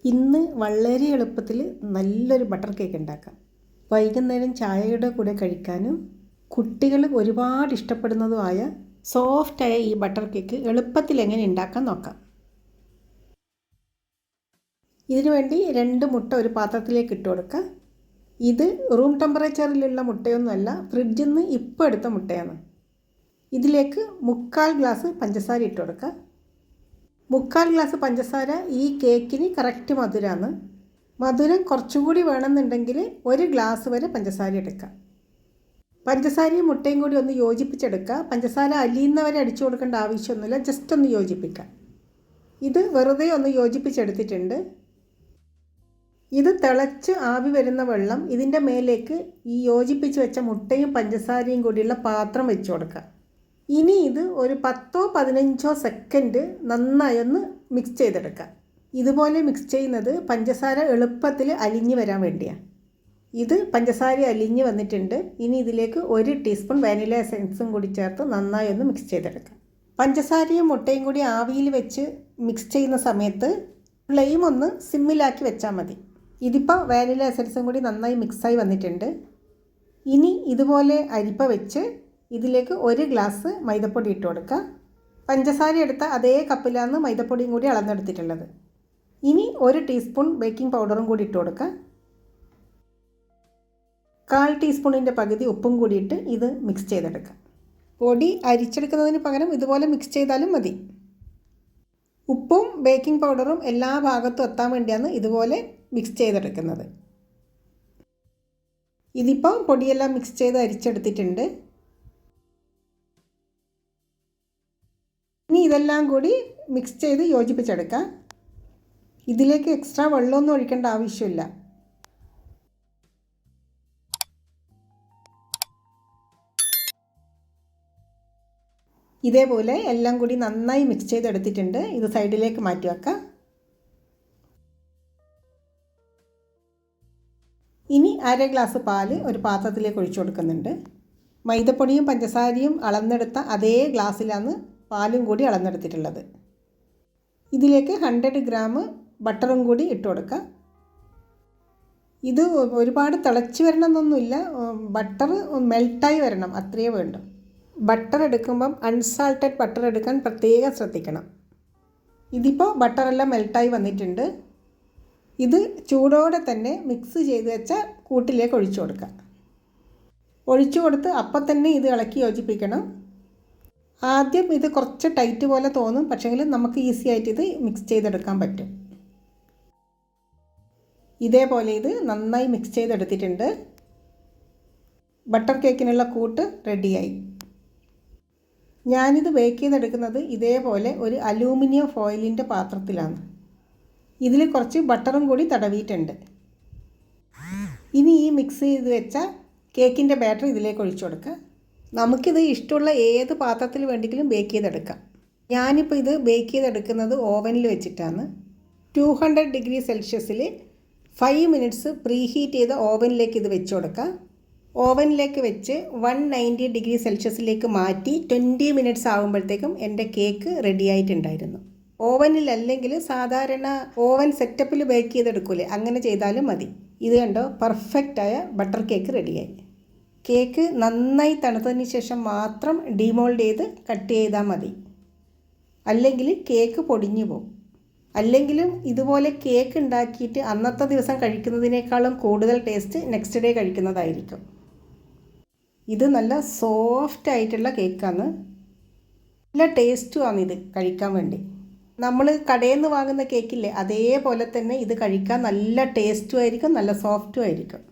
ഇന്ന് വളരെ എളുപ്പത്തിൽ നല്ലൊരു ബട്ടർ കേക്ക് ഉണ്ടാക്കാം. വൈകുന്നേരം ചായയുടെ കൂടെ കഴിക്കാനും കുട്ടികൾ ഒരുപാട് ഇഷ്ടപ്പെടുന്നതുമായ സോഫ്റ്റായ ഈ ബട്ടർ കേക്ക് എളുപ്പത്തിൽ എങ്ങനെ ഉണ്ടാക്കാൻ നോക്കാം. ഇതിനു വേണ്ടി 2 മുട്ട ഒരു പാത്രത്തിലേക്ക് ഇട്ട് കൊടുക്കുക. ഇത് റൂം ടെമ്പറേച്ചറിലുള്ള മുട്ടയൊന്നുമല്ല, ഫ്രിഡ്ജിൽ നിന്ന് ഇപ്പോൾ എടുത്ത മുട്ടയാണ്. ഇതിലേക്ക് 1/4 ഗ്ലാസ് പഞ്ചസാര ഇട്ട് കൊടുക്കുക. 1/4 ഗ്ലാസ് പഞ്ചസാര ഈ കേക്കിന് കറക്റ്റ് മധുരമാണ്. മധുരം കുറച്ചും കൂടി വേണമെന്നുണ്ടെങ്കിൽ 1 ഗ്ലാസ് വരെ പഞ്ചസാര എടുക്കുക. പഞ്ചസാരയും മുട്ടയും കൂടി ഒന്ന് യോജിപ്പിച്ചെടുക്കുക. പഞ്ചസാര അലിയുന്നവരെ അടിച്ചു കൊടുക്കേണ്ട ആവശ്യമൊന്നുമില്ല, ജസ്റ്റ് ഒന്ന് യോജിപ്പിക്കുക. ഇത് വെറുതെ ഒന്ന് യോജിപ്പിച്ചെടുത്തിട്ടുണ്ട്. ഇത് തിളച്ച് ആവി വരുന്ന വെള്ളം ഇതിൻ്റെ മേലേക്ക് ഈ യോജിപ്പിച്ച് വെച്ച മുട്ടയും പഞ്ചസാരയും കൂടിയുള്ള പാത്രം വെച്ച് കൊടുക്കുക. ഇനി ഇത് ഒരു 10-15 സെക്കൻഡ് നന്നായി ഒന്ന് മിക്സ് ചെയ്തെടുക്കുക. ഇതുപോലെ മിക്സ് ചെയ്യുന്നത് പഞ്ചസാര എളുപ്പത്തിൽ അലിഞ്ഞ് വരാൻ വേണ്ടിയാണ്. ഇത് പഞ്ചസാര അലിഞ്ഞ് വന്നിട്ടുണ്ട്. ഇനി ഇതിലേക്ക് 1 ടീസ്പൂൺ വാനില എസൻസും കൂടി ചേർത്ത് നന്നായി ഒന്ന് മിക്സ് ചെയ്തെടുക്കുക. പഞ്ചസാരയും മുട്ടയും കൂടി ആവിയിൽ വെച്ച് മിക്സ് ചെയ്യുന്ന സമയത്ത് ഫ്ലെയിം ഒന്ന് സിമ്മിലാക്കി വെച്ചാൽ മതി. ഇതിപ്പോൾ വാനില എസൻസും കൂടി നന്നായി മിക്സായി വന്നിട്ടുണ്ട്. ഇനി ഇതുപോലെ അരിപ്പ വെച്ച് ഇതിലേക്ക് 1 ഗ്ലാസ് മൈദപ്പൊടി ഇട്ട് കൊടുക്കുക. പഞ്ചസാര എടുത്ത അതേ കപ്പിലാണ് മൈദപ്പൊടിയും കൂടി അളന്നെടുത്തിട്ടുള്ളത്. ഇനി 1 ടീസ്പൂൺ ബേക്കിംഗ് പൗഡറും കൂടി ഇട്ട് കൊടുക്കുക. 1/4 ടീസ്പൂണിൻ്റെ പകുതി ഉപ്പും കൂടിയിട്ട് ഇത് മിക്സ് ചെയ്തെടുക്കുക. പൊടി അരിച്ചെടുക്കുന്നതിന് പകരം ഇതുപോലെ മിക്സ് ചെയ്താലും മതി. ഉപ്പും ബേക്കിംഗ് പൗഡറും എല്ലാ ഭാഗത്തും എത്താൻ വേണ്ടിയാണ് ഇതുപോലെ മിക്സ് ചെയ്തെടുക്കുന്നത്. ഇതിപ്പോൾ പൊടിയെല്ലാം മിക്സ് ചെയ്ത് അരിച്ചെടുത്തിട്ടുണ്ട്. ഇനി ഇതെല്ലാം കൂടി മിക്സ് ചെയ്ത് യോജിപ്പിച്ചെടുക്കാം. ഇതിലേക്ക് എക്സ്ട്രാ വെള്ളമൊന്നും ഒഴിക്കേണ്ട ആവശ്യമില്ല. ഇതേപോലെ എല്ലാം കൂടി നന്നായി മിക്സ് ചെയ്തെടുത്തിട്ടുണ്ട്. ഇത് സൈഡിലേക്ക് മാറ്റി വെക്കാം. ഇനി 1/2 ഗ്ലാസ് പാല് ഒരു പാത്രത്തിലേക്ക് ഒഴിച്ചു കൊടുക്കുന്നുണ്ട്. മൈദപ്പൊടിയും പഞ്ചസാരയും അളന്നെടുത്ത അതേ ഗ്ലാസ്സിലാണ് പാലും കൂടി അളന്നെടുത്തിട്ടുള്ളത്. ഇതിലേക്ക് 100 ഗ്രാം ബട്ടറും കൂടി ഇട്ട് കൊടുക്കുക. ഇത് ഒരുപാട് തിളച്ച് വരണമെന്നൊന്നുമില്ല, ബട്ടർ മെൽട്ടായി വരണം, അത്രയേ വേണ്ടു. ബട്ടർ എടുക്കുമ്പം അൺസാൾട്ടഡ് ബട്ടർ എടുക്കാൻ പ്രത്യേകം ശ്രദ്ധിക്കണം. ഇതിപ്പോൾ ബട്ടറെല്ലാം മെൽട്ടായി വന്നിട്ടുണ്ട്. ഇത് ചൂടോടെ തന്നെ മിക്സ് ചെയ്ത് വെച്ച കൂട്ടിലേക്ക് ഒഴിച്ചു കൊടുക്കുക. ഒഴിച്ചു കൊടുത്ത് അപ്പം തന്നെ ഇത് ഇളക്കി യോജിപ്പിക്കണം. ആദ്യം ഇത് കുറച്ച് ടൈറ്റ് പോലെ തോന്നും, പക്ഷേങ്കിൽ നമുക്ക് ഈസി ആയിട്ട് ഇത് മിക്സ് ചെയ്തെടുക്കാൻ പറ്റും. ഇതേപോലെ ഇത് നന്നായി മിക്സ് ചെയ്തെടുത്തിട്ടുണ്ട്. ബട്ടർ കേക്കിനുള്ള കൂട്ട് റെഡിയായി. ഞാനിത് ബേക്ക് ചെയ്തെടുക്കുന്നത് ഇതേപോലെ ഒരു അലൂമിനിയം ഫോയിലിൻ്റെ പാത്രത്തിലാണ്. ഇതിൽ കുറച്ച് ബട്ടറും കൂടി തടവിയിട്ടുണ്ട്. ഇനി ഈ മിക്സ് ചെയ്ത് വെച്ച കേക്കിൻ്റെ ബാറ്റർ ഇതിലേക്ക് ഒഴിച്ചു കൊടുക്കുക. നമുക്കിത് ഇഷ്ടമുള്ള ഏത് പാത്രത്തിൽ വേണ്ടെങ്കിലും ബേക്ക് ചെയ്തെടുക്കാം. ഞാനിപ്പോൾ ഇത് ബേക്ക് ചെയ്തെടുക്കുന്നത് ഓവനിൽ വെച്ചിട്ടാണ്. 200 ഡിഗ്രി സെൽഷ്യസിൽ 5 മിനിറ്റ്സ് പ്രീ ഹീറ്റ് ചെയ്ത ഓവനിലേക്ക് ഇത് വെച്ച് കൊടുക്കുക. ഓവനിലേക്ക് വെച്ച് 190 ഡിഗ്രി സെൽഷ്യസിലേക്ക് മാറ്റി 20 മിനിറ്റ്സ് ആകുമ്പോഴത്തേക്കും എൻ്റെ കേക്ക് റെഡി ആയിട്ടുണ്ടായിരുന്നു. ഓവനിലല്ലെങ്കിൽ സാധാരണ ഓവൻ സെറ്റപ്പിൽ ബേക്ക് ചെയ്തെടുക്കൂലേ, അങ്ങനെ ചെയ്താലും മതി. ഇത് കണ്ടോ, പെർഫെക്റ്റായ ബട്ടർ കേക്ക് റെഡിയായി. കേക്ക് നന്നായി തണുത്തതിന് ശേഷം മാത്രം ഡിമോൾഡ് ചെയ്ത് കട്ട് ചെയ്താൽ മതി, അല്ലെങ്കിൽ കേക്ക് പൊടിഞ്ഞു പോകും. അല്ലെങ്കിലും ഇതുപോലെ കേക്ക് ഉണ്ടാക്കിയിട്ട് അന്നത്തെ ദിവസം കഴിക്കുന്നതിനേക്കാളും കൂടുതൽ ടേസ്റ്റ് നെക്സ്റ്റ് ഡേ കഴിക്കുന്നതായിരിക്കും. ഇത് നല്ല സോഫ്റ്റ് ആയിട്ടുള്ള കേക്കാണ്, നല്ല ടേസ്റ്റുമാണ് ഇത് കഴിക്കാൻ വേണ്ടി. നമ്മൾ കടയിൽ നിന്ന് വാങ്ങുന്ന കേക്കില്ലേ, അതേപോലെ തന്നെ ഇത് കഴിക്കാൻ നല്ല ടേസ്റ്റും ആയിരിക്കും, നല്ല സോഫ്റ്റും ആയിരിക്കും.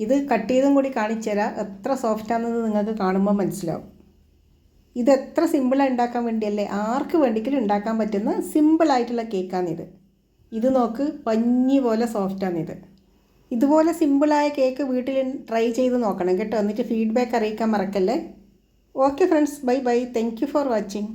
ഇത് കട്ട് ചെയ്തും കൂടി കാണിച്ചു തരാം, എത്ര സോഫ്റ്റാണെന്ന് നിങ്ങൾക്ക് കാണുമ്പോൾ മനസ്സിലാവും. ഇത് എത്ര സിമ്പിളായി ഉണ്ടാക്കാൻ വേണ്ടിയല്ലേ, ആർക്ക് വേണ്ടിയെങ്കിലും ഉണ്ടാക്കാൻ പറ്റുന്ന സിമ്പിളായിട്ടുള്ള കേക്കാണിത്. ഇത് നോക്ക്, പഞ്ഞി പോലെ സോഫ്റ്റാണിത്. ഇതുപോലെ സിമ്പിളായ കേക്ക് വീട്ടിൽ ട്രൈ ചെയ്ത് നോക്കണം കേട്ടോ. എന്നിട്ട് ഫീഡ്ബാക്ക് അറിയിക്കാൻ മറക്കല്ലേ. Okay friends, bye bye. Thank you for watching.